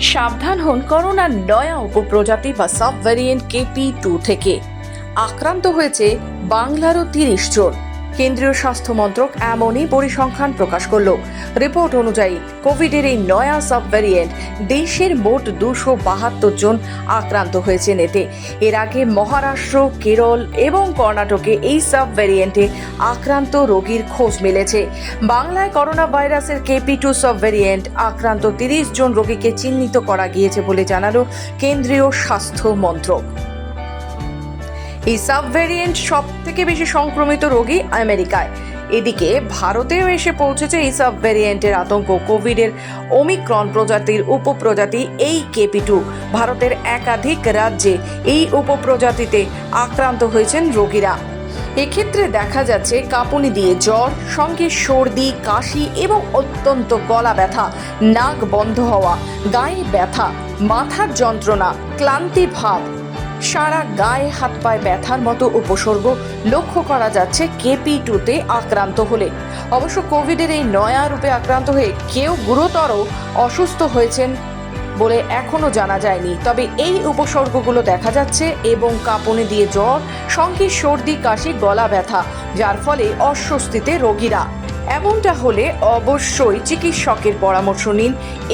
সাবধান হন করোনার নয়া উপপ্রজাতি বা সাব ভ্যারিয়েন্ট KP2 থেকে। আক্রান্ত হয়েছে বাংলারও ৩০ জন। কেন্দ্রীয় স্বাস্থ্য মন্ত্রক এমনই পরিসংখ্যান প্রকাশ করল। রিপোর্ট অনুযায়ী কোভিডের এই নয়া সাব ভ্যারিয়েন্ট দেশের মোট ২৭২ জন আক্রান্ত হয়েছেন এতে। এর আগে মহারাষ্ট্র, কেরল এবং কর্ণাটকে এই সাব ভ্যারিয়েন্টে আক্রান্ত রোগীর খোঁজ মিলেছে। বাংলায় করোনা ভাইরাসের KP2 সাব ভ্যারিয়েন্ট আক্রান্ত ৩০ জন রোগীকে চিহ্নিত করা গিয়েছে বলে জানালো কেন্দ্রীয় স্বাস্থ্য মন্ত্রক। এই সাব ভ্যারিয়েন্ট সব থেকে বেশি সংক্রমিত রোগী আমেরিকায়। এদিকে ভারতেও এসে পৌঁছেছে এই সাব ভ্যারিয়েন্টের আতঙ্ক। কোভিডের ওমিক্রন প্রজাতির উপপ্রজাতি এই KP2 ভারতের একাধিক রাজ্যে এই উপপ্রজাতিতে আক্রান্ত হয়েছেন রোগীরা। এক্ষেত্রে দেখা যাচ্ছে কাঁপুনি দিয়ে জ্বর, সঙ্গে সর্দি, কাশি এবং অত্যন্ত গলা ব্যথা, নাক বন্ধ হওয়া, গায়ে ব্যথা, মাথার যন্ত্রণা, ক্লান্তি ভাব, সারা গায়ে হাত পায়ে ব্যথার মতো উপসর্গ লক্ষ্য করা যাচ্ছে KP2-তে আক্রান্ত হলে। অবশ্য কোভিডের এই নয়া রূপে আক্রান্ত হয়ে কেউ গুরুতর অসুস্থ হয়েছেন বলে এখনো জানা যায়নি। তবে এই উপসর্গগুলো দেখা যাচ্ছে এবং কাঁপুনি দিয়ে জ্বর, সঙ্গে সর্দি, কাশি, গলা ব্যথা, যার ফলে অস্বস্তিতে রোগীরা। এমনটা হলে অবশ্যই চিকিৎসকের পরামর্শ নিন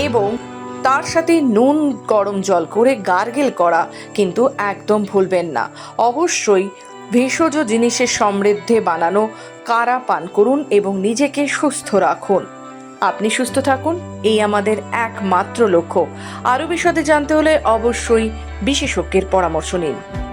এবং তার সাথে নুন গরম জল করে গার্গেল করা কিন্তু একদম ভুলবেন না। অবশ্যই ভেষজ জিনিসের সমৃদ্ধে বানানো কাড়া পান করুন এবং নিজেকে সুস্থ রাখুন। আপনি সুস্থ থাকুন, এই আমাদের একমাত্র লক্ষ্য। আরও বিশদে জানতে হলে অবশ্যই বিশেষজ্ঞের পরামর্শ নিন।